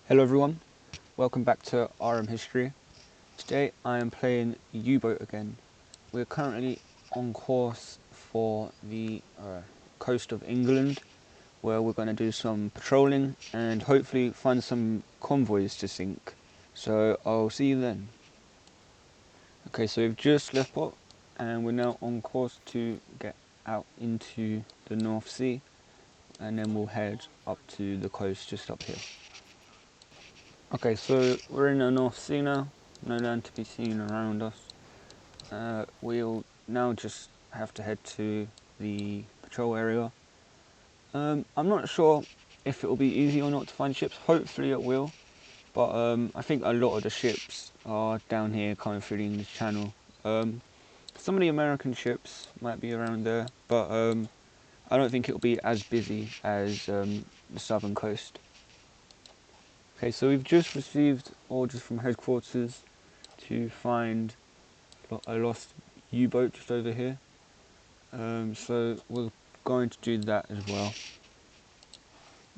Hello everyone, welcome back to RM History. Today I am playing U-boat again. We're currently on course for the coast of England, where we're going to do some patrolling and hopefully find some convoys to sink. So I'll see you then. Okay, so we've just left port and we're now on course to get out into the North Sea, and then we'll head up to the coast just up here. Okay, so we're in the North Sea now, no land to be seen around us. We'll now just have to head to the patrol area. I'm not sure if it will be easy or not to find ships. Hopefully it will, but I think a lot of the ships are down here coming through the English Channel. Some of the American ships might be around there, but I don't think it will be as busy as the southern coast. Okay, so we've just received orders from headquarters to find a lost U-boat just over here. So we're going to do that as well.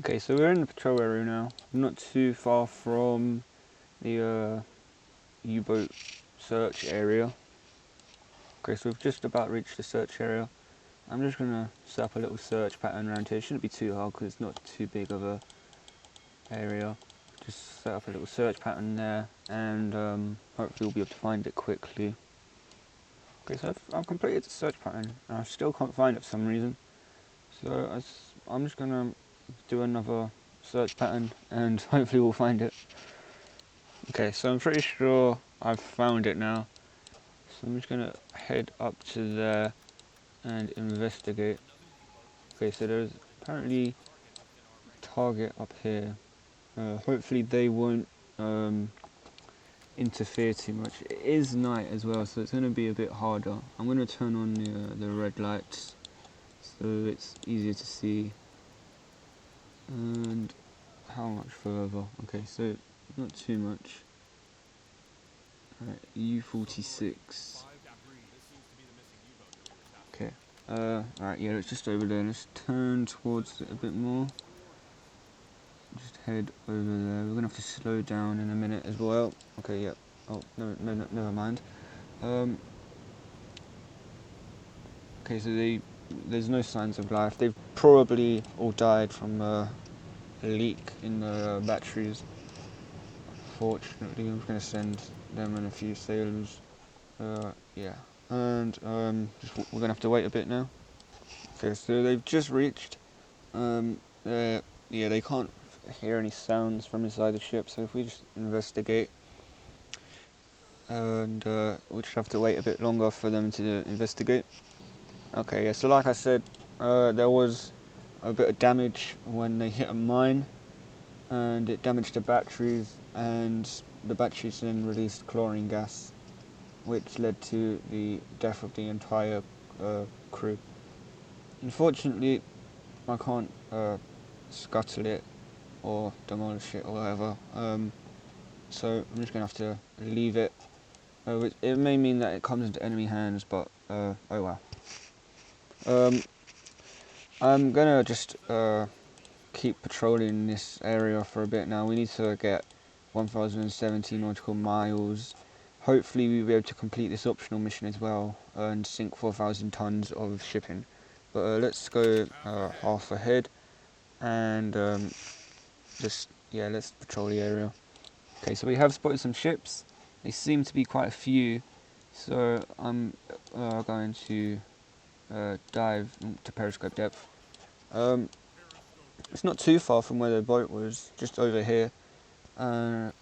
Okay, so we're in the patrol area now. Not too far from the U-boat search area. Okay, so we've just about reached the search area. I'm just going to set up a little search pattern around here. It shouldn't be too hard because it's not too big of a area. Just set up a little search pattern there, and hopefully we'll be able to find it quickly. Okay, so I've completed the search pattern, and I still can't find it for some reason. So I'm just going to do another search pattern, and hopefully we'll find it. Okay, so I'm pretty sure I've found it now. So I'm just going to head up to there and investigate. Okay, so there's apparently a target up here. Hopefully they won't interfere too much. It is night as well, so it's going to be a bit harder. I'm going to turn on the red lights so it's easier to see. And how much further? Okay, so not too much. Alright, U-46. Okay. Alright, yeah, it's just over there. Let's turn towards it a bit more. Just head over there. We're gonna have to slow down in a minute as well. Okay, yeah. Oh, no, never mind. Okay, so there's no signs of life. They've probably all died from a leak in the batteries. Fortunately, I'm going to send them and a few sailors. Yeah, and we're going to have to wait a bit now. Okay, so they've just reached. Yeah, they can't hear any sounds from inside the ship, so if we just investigate, and we'll just have to wait a bit longer for them to investigate. Okay, yeah, so like I said, there was a bit of damage when they hit a mine, and it damaged the batteries, and the batteries then released chlorine gas, which led to the death of the entire crew. Unfortunately, I can't scuttle it or demolish it or whatever, so I'm just going to have to leave it. It may mean that it comes into enemy hands, but oh well. I'm going to just keep patrolling this area for a bit now. We need to get 1070 nautical miles. Hopefully we'll be able to complete this optional mission as well and sink 4,000 tons of shipping. But let's go half ahead and let's patrol the area. Okay, so we have spotted some ships. They seem to be quite a few, so I'm going to dive to periscope depth. It's not too far from where the boat was, just over here, and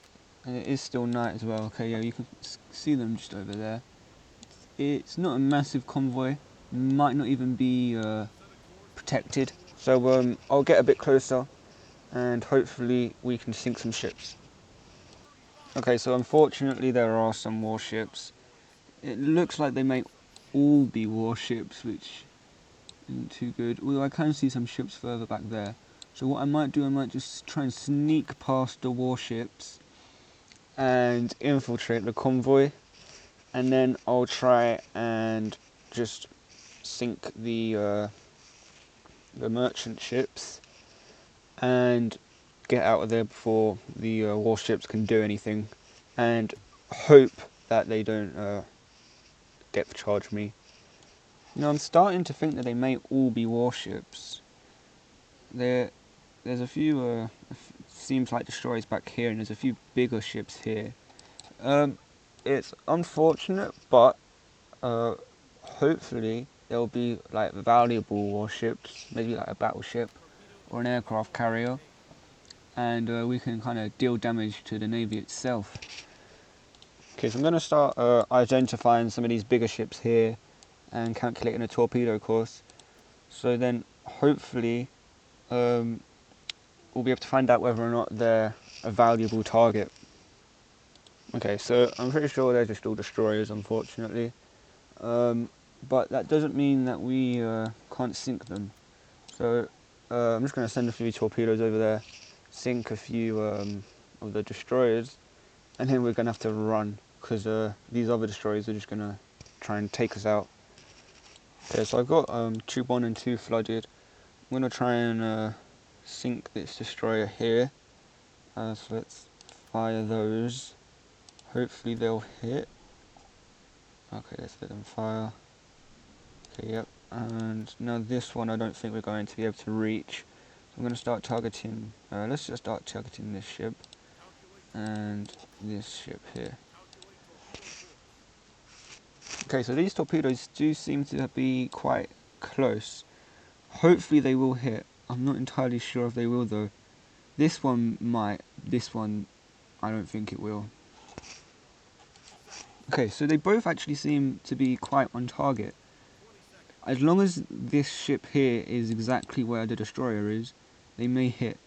it is still night as well. Okay, yeah, you can see them just over there. It's not a massive convoy, might not even be protected, so I'll get a bit closer and hopefully we can sink some ships. Okay, so unfortunately there are some warships. It looks like they may all be warships, which isn't too good, although I can see some ships further back there. So what I might do, I might just try and sneak past the warships and infiltrate the convoy, and then I'll try and just sink the merchant ships, and get out of there before the warships can do anything, and hope that they don't depth charge me. You know, I'm starting to think that they may all be warships. There's a few, seems like destroyers back here, and there's a few bigger ships here. It's unfortunate, but hopefully there'll be like valuable warships, maybe like a battleship or an aircraft carrier, and we can kind of deal damage to the navy itself. Okay, so I'm going to start identifying some of these bigger ships here and calculating a torpedo course. So then hopefully we'll be able to find out whether or not they're a valuable target. Okay, so I'm pretty sure they're just all destroyers, unfortunately. But that doesn't mean that we can't sink them. So I'm just going to send a few torpedoes over there, sink a few of the destroyers, and then we're going to have to run, because these other destroyers are just going to try and take us out. Okay, so I've got tube 1 and 2 flooded. I'm going to try and sink this destroyer here. So let's fire those. Hopefully they'll hit. Okay, let's let them fire. Okay, yep. And now this one I don't think we're going to be able to reach. So I'm going to start targeting, let's just start targeting this ship and this ship here. Okay, so these torpedoes do seem to be quite close. Hopefully they will hit. I'm not entirely sure if they will though. This one might, this one I don't think it will. Okay, so they both actually seem to be quite on target. As long as this ship here is exactly where the destroyer is, they may hit.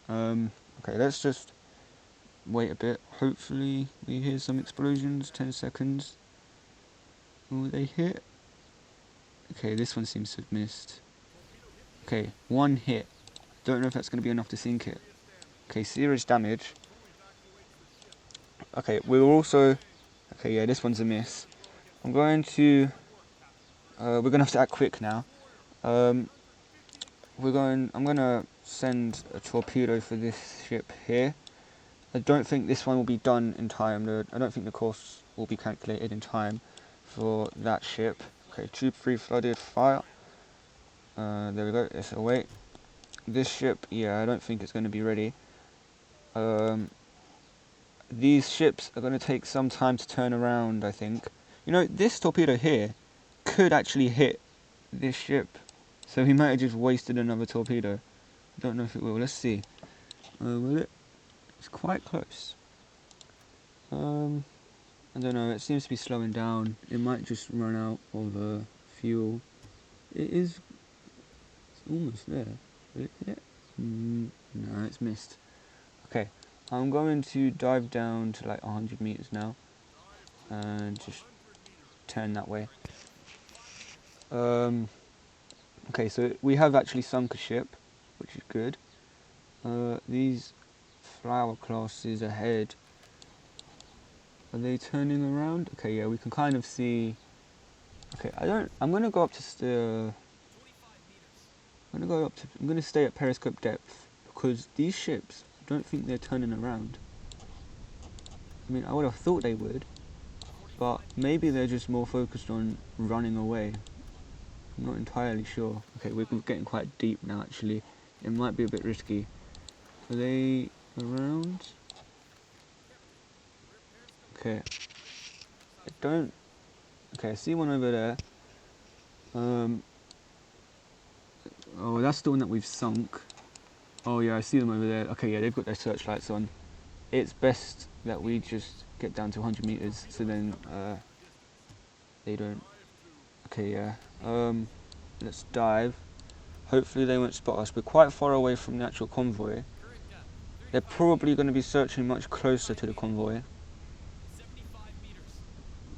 Okay, let's just wait a bit. Hopefully we hear some explosions. 10 seconds. Will they hit? Okay, this one seems to have missed. Okay, one hit. Don't know if that's going to be enough to sink it. Okay, serious damage. Okay, we're also... Okay, yeah, this one's a miss. I'm going to... we're going to have to act quick now. I'm going to send a torpedo for this ship here. I don't think this one will be done in time. I don't think the course will be calculated in time for that ship. Okay, tube 3 flooded, fire. There we go, let's await. This ship, yeah, I don't think it's going to be ready. These ships are going to take some time to turn around, I think. You know, this torpedo here could actually hit this ship. So he might have just wasted another torpedo. Don't know if it will. Let's see. Will it? It's quite close. I don't know. It seems to be slowing down. It might just run out of fuel. It is. It's almost there. Will it hit? No, it's missed. Okay. I'm going to dive down to like 100 meters now. And just turn that way. Okay, so we have actually sunk a ship, which is good. These flower classes ahead, are they turning around? Okay, yeah, we can kind of see. Okay, I'm gonna go up to I'm gonna stay at periscope depth, because these ships, I don't think they're turning around. I mean, I would have thought they would, but maybe they're just more focused on running away. I'm not entirely sure. Okay, we're getting quite deep now actually. It might be a bit risky. Are they around? Okay. Okay, I see one over there. Oh, that's the one that we've sunk. Oh yeah, I see them over there. Okay, yeah, they've got their searchlights on. It's best that we just get down to 100 meters, so then they don't. Okay, yeah. Let's dive. Hopefully they won't spot us. We're quite far away from the actual convoy. They're probably going to be searching much closer to the convoy.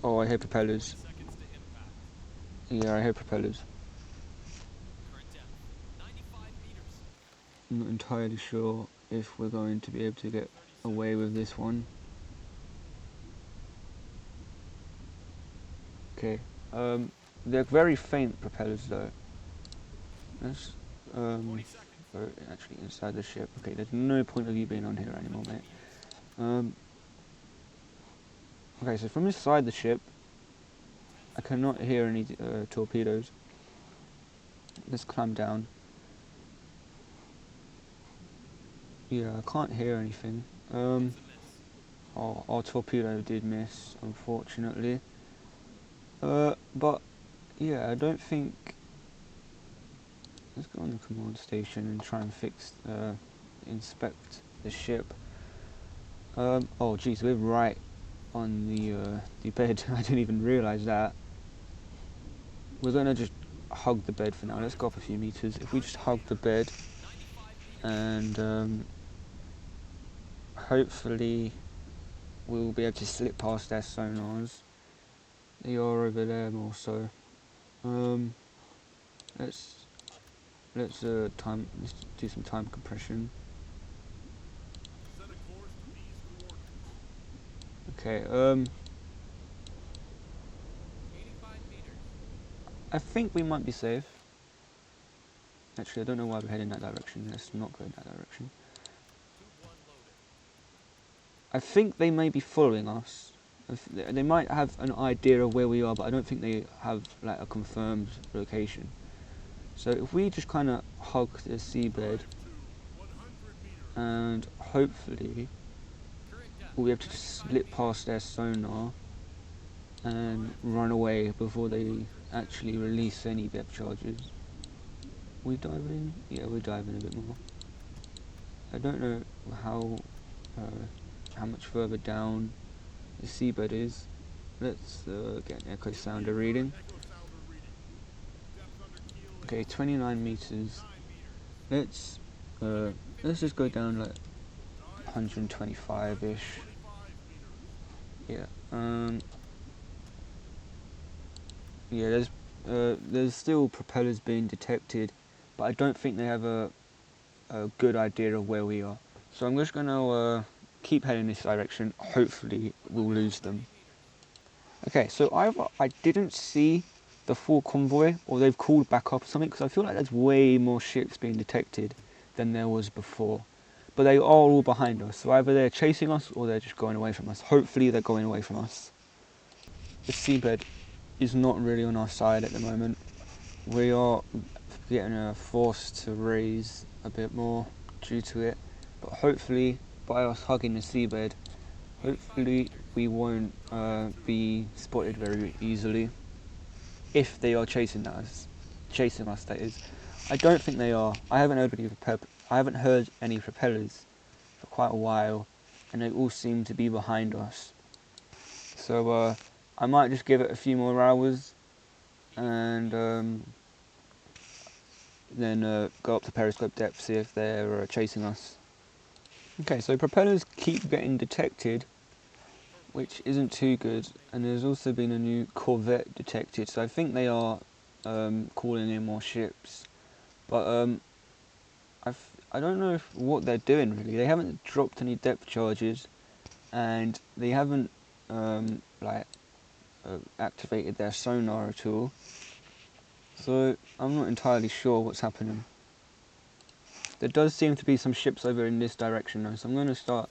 Oh, I hear propellers. Yeah, I hear propellers. I'm not entirely sure if we're going to be able to get away with this one. Okay, they're very faint propellers though. Let's boat actually inside the ship. Okay, there's no point of you being on here anymore, mate. Okay, so from inside the ship, I cannot hear any torpedoes. Let's climb down. Yeah, I can't hear anything. Our torpedo did miss, unfortunately. But yeah, I don't think. Let's go on the command station and try and inspect the ship. Oh, geez, we're right on the bed. I didn't even realise that. We're gonna just hug the bed for now. Let's go up a few meters. If we just hug the bed, and hopefully we'll be able to slip past their sonars. They are over there more so. Let's do some time compression. Okay, I think we might be safe. Actually, I don't know why we're heading that direction. Let's not go in that direction. I think they may be following us. They might have an idea of where we are, but I don't think they have like a confirmed location. So if we just kind of hug the seabed, and hopefully we'll be able to just slip past their sonar and run away before they actually release any depth charges. We dive in? Yeah, we're diving a bit more. I don't know how much further down the seabed is. Let's get an echo sounder reading. Okay, 29 meters. Let's just go down like 125-ish. Yeah. Yeah. There's still propellers being detected, but I don't think they have a good idea of where we are. So I'm just gonna keep heading this direction. Hopefully we'll lose them. Okay, so either I didn't see the full convoy, or they've called back up or something, because I feel like there's way more ships being detected than there was before. But they are all behind us, so either they're chasing us or they're just going away from us. Hopefully they're going away from us. The seabed is not really on our side at the moment. We are getting forced to raise a bit more due to it, but hopefully by us hugging the seabed, hopefully we won't be spotted very easily if they are chasing us. That is. I don't think they are. I haven't heard any propellers for quite a while, and they all seem to be behind us. So I might just give it a few more hours, and then go up to periscope depth, see if they're chasing us. Okay, so propellers keep getting detected, which isn't too good, and there's also been a new corvette detected, so I think they are calling in more ships, but I don't know what they're doing really. They haven't dropped any depth charges, and they haven't activated their sonar at all, so I'm not entirely sure what's happening. There does seem to be some ships over in this direction though, so I'm going to start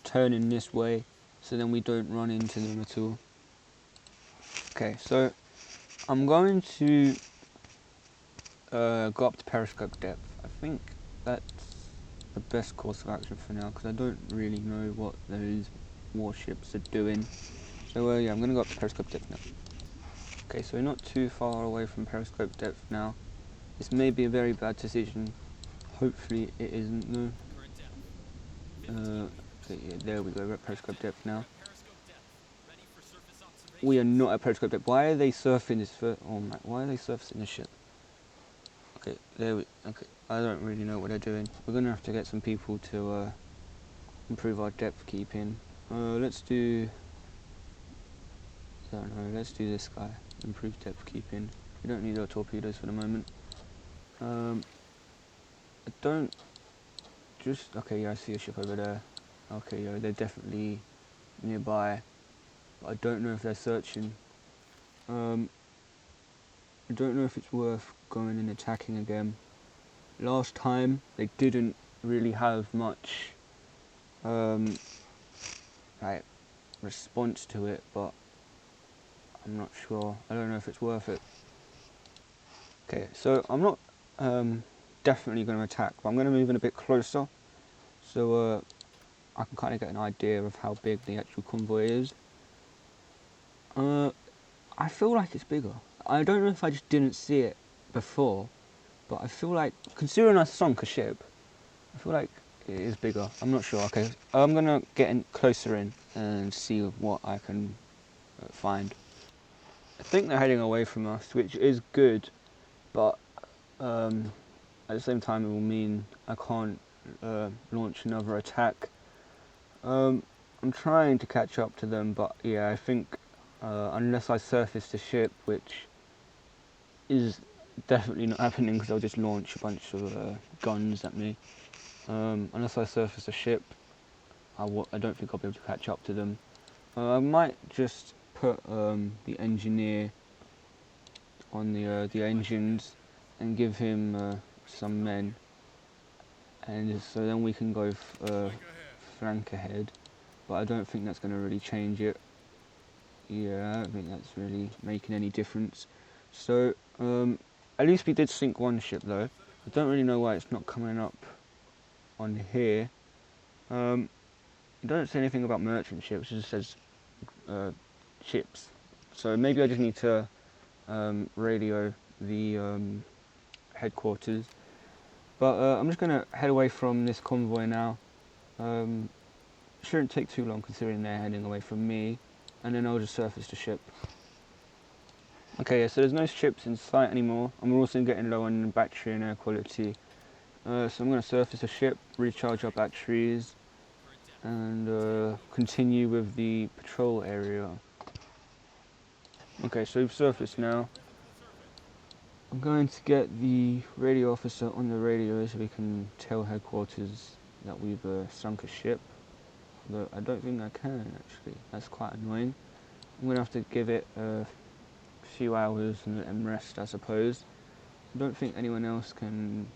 turning this way so then we don't run into them at all. Okay, so I'm going to go up to periscope depth. I think that's the best course of action for now, because I don't really know what those warships are doing. So yeah, I'm going to go up to periscope depth now. Okay, so we're not too far away from periscope depth now. This may be a very bad decision. Hopefully it isn't though. So yeah, there we go, we're at periscope depth now. We are not at periscope depth. Why are they surfing this why are they surfacing the ship? Okay, okay, I don't really know what they're doing. We're gonna have to get some people to improve our depth keeping. Let's do this guy. Improve depth keeping. We don't need our torpedoes for the moment. Okay, yeah, I see a ship over there. Okay, yeah, they're definitely nearby. But I don't know if they're searching. I don't know if it's worth going and attacking again. last time they didn't really have much like response to it, but I'm not sure. I don't know if it's worth it. Okay, so I'm not definitely going to attack, but I'm going to move in a bit closer, so I can kind of get an idea of how big the actual convoy is. I feel like it's bigger. I don't know if I just didn't see it before, but I feel like, considering I sunk a ship, I feel like it is bigger. I'm not sure. Okay, I'm going to get closer in and see what I can find. I think they're heading away from us, which is good, but at the same time it will mean I can't launch another attack. I'm trying to catch up to them, but yeah, I think unless I surface the ship, which is definitely not happening because I'll just launch a bunch of guns at me. Unless I surface a ship, I don't think I'll be able to catch up to them. I might just put the engineer on the engines and give him some men, and so then we can go flank ahead. But I don't think that's going to really change it. Yeah, I don't think that's really making any difference. So at least we did sink one ship though. I don't really know why it's not coming up on here. It doesn't say anything about merchant ships, it just says ships. So maybe I just need to radio the headquarters. But I'm just going to head away from this convoy now. Shouldn't take too long considering they're heading away from me. And then I'll just surface the ship. Okay, yeah, so there's no ships in sight anymore. I'm also getting low on battery and air quality. So I'm going to surface a ship, recharge our batteries, and continue with the patrol area. Okay, so we've surfaced now. I'm going to get the radio officer on the radio so we can tell headquarters that we've sunk a ship. Though I don't think I can actually, that's quite annoying. I'm going to have to give it a few hours and rest, I suppose. I don't think anyone else can.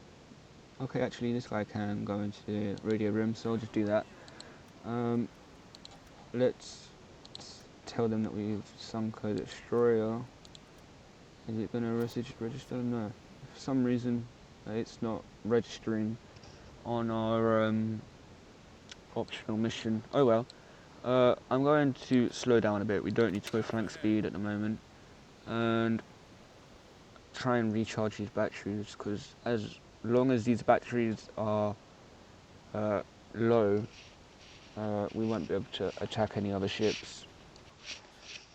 Okay, actually this guy can go into the radio room, so I'll just do that. Let's tell them that we've sunk a destroyer. Is it going to register? No. For some reason it's not registering on our optional mission. Oh well. I'm going to slow down a bit. We don't need to go flank speed at the moment, and try and recharge these batteries, because as long as these batteries are low, we won't be able to attack any other ships.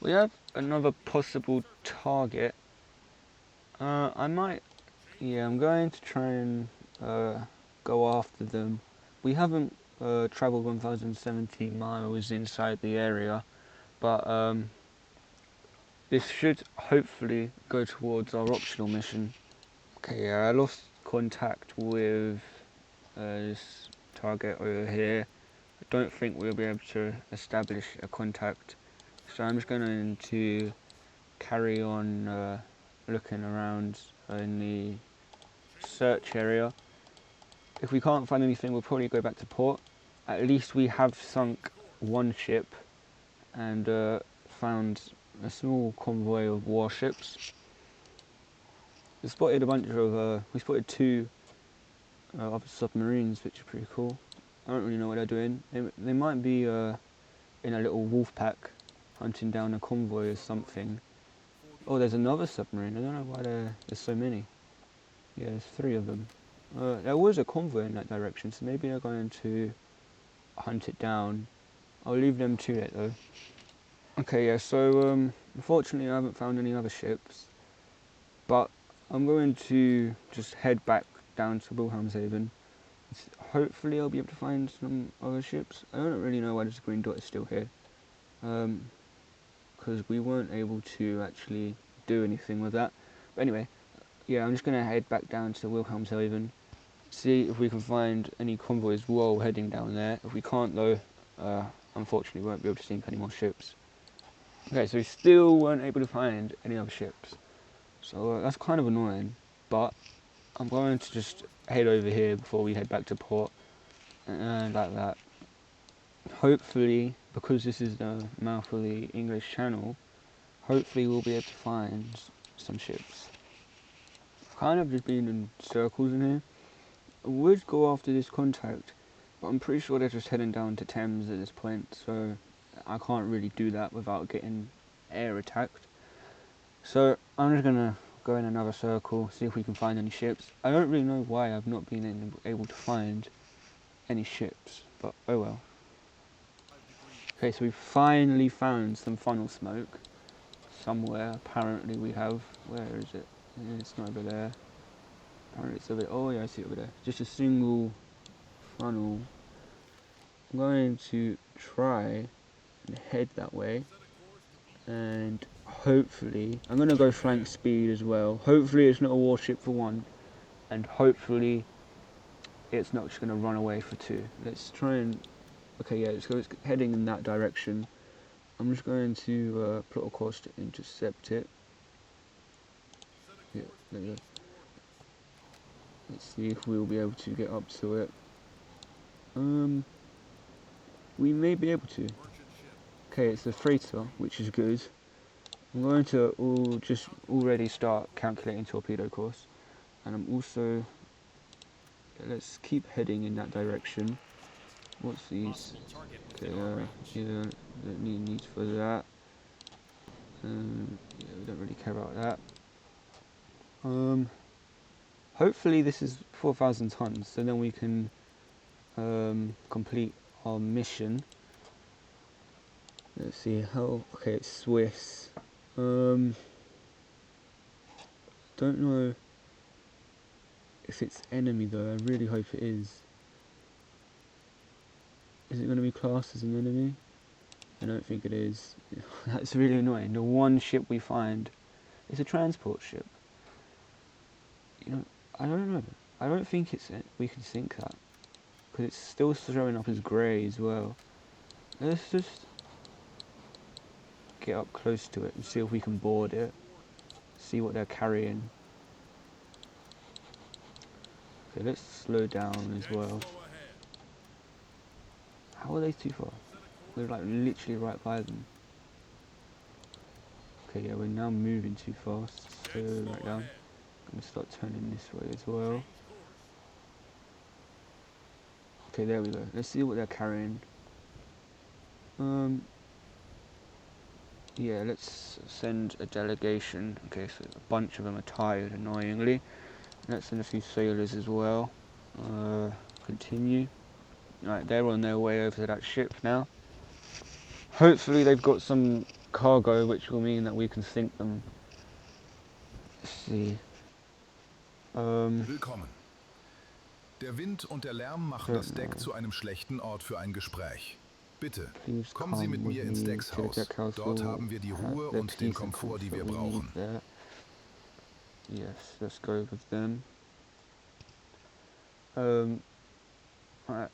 We have another possible target. I'm going to try and go after them. We haven't travelled 1,070 miles inside the area, but this should hopefully go towards our optional mission. Okay, yeah, I lost contact with this target over here. I don't think we'll be able to establish a contact, so I'm just going to carry on looking around in the search area. If we can't find anything, we'll probably go back to port. At least we have sunk one ship and found a small convoy of warships. We spotted we spotted two other submarines, which are pretty cool. I don't really know what they're doing. They might be in a little wolf pack hunting down a convoy or something. Oh, there's another submarine. I don't know why there's so many. Yeah, there's 3 of them. There was a convoy in that direction, so maybe they're going to hunt it down. I'll leave them to it though. Okay, yeah, so unfortunately I haven't found any other ships, but I'm going to just head back down to Wilhelmshaven. Hopefully I'll be able to find some other ships. I don't really know why this green dot is still here, because we weren't able to actually do anything with that. But anyway, yeah, I'm just going to head back down to Wilhelmshaven, see if we can find any convoys while heading down there. If we can't though, unfortunately we won't be able to sink any more ships. Okay, so we still weren't able to find any other ships, so that's kind of annoying, but I'm going to just head over here before we head back to port, and like that. Hopefully, because this is the mouth of the English Channel, hopefully we'll be able to find some ships. I've kind of just been in circles in here. I would go after this contact, but I'm pretty sure they're just heading down to Thames at this point, so I can't really do that without getting air attacked. So I'm just gonna go in another circle, see if we can find any ships. I don't really know why I've not been able to find any ships, but oh well. Okay, so we finally found some funnel smoke somewhere. Apparently we have. Where is it? It's not over there. Apparently it's over there. Oh yeah, I see it over there. Just a single funnel. I'm going to try and head that way, and hopefully I'm going to go flank speed as well. Hopefully it's not a warship for one, and hopefully it's not just going to run away for two. Let's try and... Okay, yeah, it's heading in that direction. I'm just going to plot a course to intercept it. Yeah, there we go. Let's see if we'll be able to get up to it. We may be able to. Okay, it's a freighter, which is good. I'm going to just already start calculating torpedo course, and I'm also... Let's keep heading in that direction. What's these? Okay, yeah, don't need for that. Yeah, we don't really care about that. Hopefully this is 4,000 tons, so then we can complete our mission. Let's see how... Okay, it's Swiss. Don't know if it's enemy though. I really hope it is. Is it going to be classed as an enemy? I don't think it is. That's really annoying. The one ship we find is a transport ship. You know, I don't know. I don't think we can sink that, because it's still showing up as grey as well. Let's just get up close to it and see if we can board it. See what they're carrying. Okay, let's slow down as well. How are they too far? We're like literally right by them. Okay, yeah, we're now moving too fast. Slow right down. I'm gonna start turning this way as well. Okay, there we go. Let's see what they're carrying. Yeah, let's send a delegation. Okay, so a bunch of them are tired, annoyingly. Let's send a few sailors as well. Continue. Right, they're on their way over to that ship now. Hopefully they've got some cargo, which will mean that we can sink them. Let's see. Willkommen. Der Wind und der Lärm machen das Deck zu einem schlechten Ort für ein Gespräch. Bitte, kommen Sie mit mir ins Deckshaus. Dort haben wir die Ruhe und den Komfort, die wir brauchen. Yes, let's go with them. Right.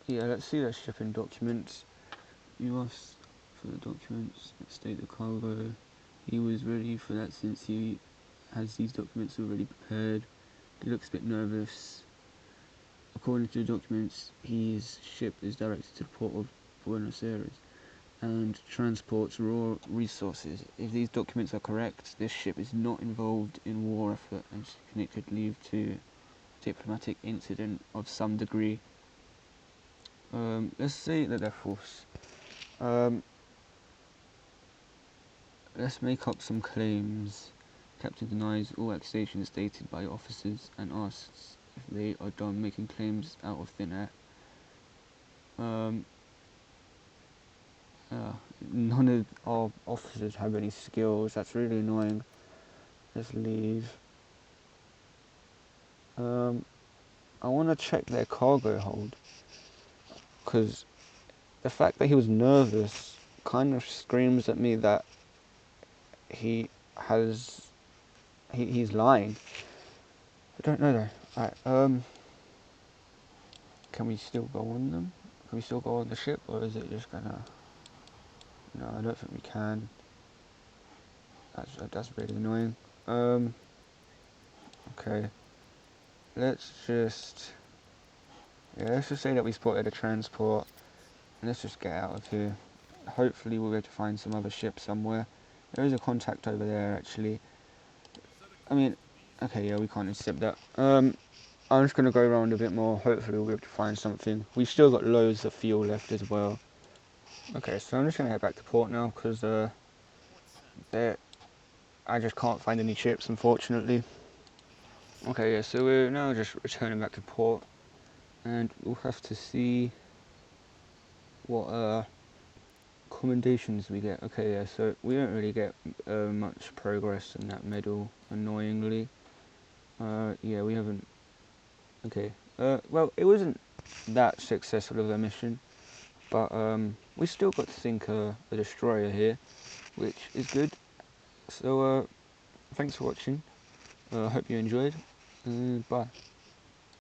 Yeah, let's see their shipping documents. You asked for the documents that state the cargo. He was ready for that since he has these documents already prepared. He looks a bit nervous. According to the documents, his ship is directed to the port of Buenos Aires and transports raw resources. If these documents are correct, this ship is not involved in war effort and it could lead to diplomatic incident of some degree. Let's say that they're false. Let's make up some claims. Captain denies all accusations stated by officers and asks if they are done making claims out of thin air. None of our officers have any skills. That's really annoying. Let's leave. I want to check their cargo hold, because the fact that he was nervous kind of screams at me that he's lying. I don't know though. Alright, can we still go on them? Can we still go on the ship, or is it just gonna... No, I don't think we can. That's really annoying. Okay. let's just say that we spotted a transport. And let's just get out of here. Hopefully we'll be able to find some other ship somewhere. There is a contact over there actually. I mean, okay, yeah, we can't intercept that. I'm just going to go around a bit more. Hopefully we'll be able to find something. We've still got loads of fuel left as well. Okay, so I'm just going to head back to port now because I just can't find any ships, unfortunately. Okay, yeah, so we're now just returning back to port. And we'll have to see what commendations we get. Okay, yeah, so we don't really get much progress in that medal, annoyingly. Yeah, we haven't. Okay, well, it wasn't that successful of a mission, but we still got to sink a destroyer here, which is good. So thanks for watching. I hope you enjoyed. Bye.